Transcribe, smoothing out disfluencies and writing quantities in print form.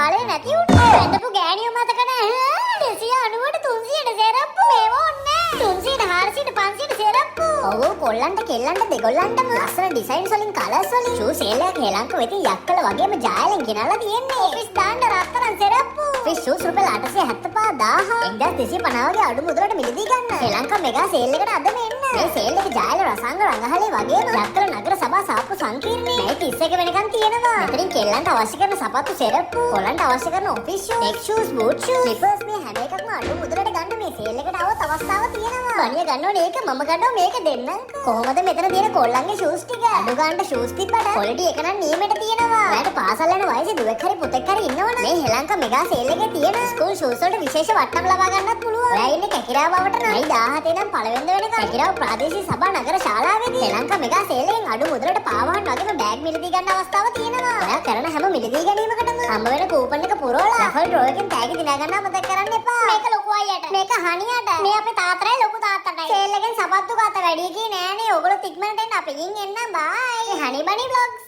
කාලේ නැති වුණා. වෙන්නපු ගෑණියෝ මතක නැහැ. 290ට 300ට සෙරප්පු මේව ඕනේ. 300ට 400ට 500ට සෙරප්පු. ඔව් කොල්ලන්ට කෙල්ලන්ට දෙගොල්ලන්ටම ලස්සන ඩිසයින්ස් වලින් කලර්ස් වලින් ෂූ සේල් එකක් හෙලංක වෙතින් යක්කල වගේම ජායලෙන් ගෙනල්ලා තියෙන්නේ. ඔෆිස් දාන්න රත්තරන් සෙරප්පු. ඔෆිස් ෂූස් රුපියල් 875,000. 1250 වගේ අඩු මුදලට මිලදී ගන්න. හෙලංක මෙගා සේල් එකට අදම එන්න. මේ සේල් එක ජායල රසංග රංගහලේ වගේම යක්කල නගර සභා සාප්පු සංකීර්ණේ. මේ 31 වෙනකන් තියෙනවා. මෙතනින් කෙල්ලන්ට අවශ්‍ය කරන සපත්තු සෙරප්පු, කොල්ලන්ට අවශ්‍ය කරන ඔෆිස් ෂූ, නෙක් ෂූස්, බූට් ෂූස්, ස්ලිපර්ස් මේ හැම එකක්ම අඩු මුදලට ගන්න මේ සේල් එකට આવත් අවස්ථාව තියෙනවා. බණිය ගන්න ඕනේ ඒක මම ගන්නවා මේක දෙන්නම්කෝ. කොහොමද මෙතන තියෙන කොල්ලන්ගේ ෂූස් ටික? අඩු ගන්න ෂූස් තිබ්බට ක්වොලිටි එක නම් නියමෙට තියෙනවා. ඔයාලට පාසල් යන වයසේ දුවෙක් හරි පුතෙක් හරි ඉන්නවනම් මේ හෙලංක මෙගා සේල් එකේ තියෙන ස්කූල් ෂූස් වලට විශේෂ වට්ටම් ලබා ගන්නත් පුළුවන්. ඔයා ඉන්නේ කැකිරාව බවට නම් 17 ඉඳන් පළවෙනිද වෙනකන් කැකිරාව ප්‍රාදේශීය සභා නගර ශාලාවේදී හෙලංක මෙගා සේල් එකෙන් අඩු මුදලට පාවහන් වගේම බෑග් මිලදී ගන්න අවස්ථාව තියෙනවා. ඔයා කරන හැම මිලදී ගැනීමකටම හම්බ වෙන කූපන් එක පුරවලා රෆල් ඩ්‍රෝ එකෙන් තෑගි දිනා ගන්න අමතක කරන්න එපා. මේක ලොකු අයියට. මේක හණියට. මේ අපේ තාත්තටයි ලොකු තාත්තටයි. සේල් එකෙන් සපත්තු ගාත වැඩි ගියේ නෑනේ. ඔයගොල්ලෝ ඉක්මනට එන්න අපි ගින් එන්න. බයි. හනි බනි vlogs